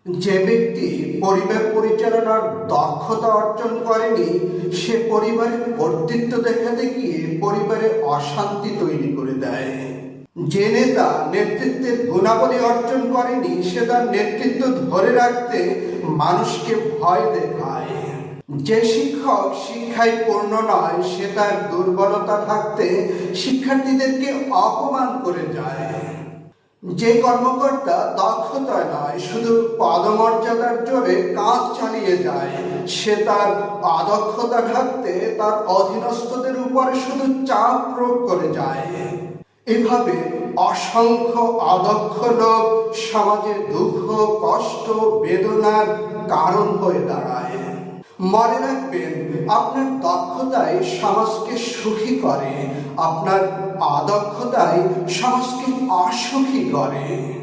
যে ব্যক্তি পরিবার পরিচালনার দক্ষতা অর্জন করেনি, সে পরিবারের কর্তৃত্ব দেখাতে গিয়ে পরিবারে অশান্তি তৈরি করে দেয়। যে নেতা নেতৃত্বের গুণাবলী অর্জন করেনি, সে তার নেতৃত্ব ধরে রাখতে মানুষকে ভয় দেখায়। যে শিক্ষক শিক্ষায় পূর্ণ নয়, সে তার দুর্বলতা থাকতে শিক্ষার্থীদেরকে অপমান করে যায়। যে কর্মকর্তা দক্ষতায় নয়, শুধু পদমর্যাদার জোরে কাজ চালিয়ে যায়, সে তার অদক্ষতা ঢাকতে তার অধীনস্থদের উপরে শুধু চাপ প্রয়োগ করে যায়। এভাবে অসংখ্য অদক্ষ লোক সমাজে দুঃখ, কষ্ট, বেদনার কারণ হয়ে দাঁড়ায়। মনে রাখবেন, আপনার দক্ষতাই সমাজকে সুখী করে, আপনার অদক্ষতাই সমাজকে অসুখী করে।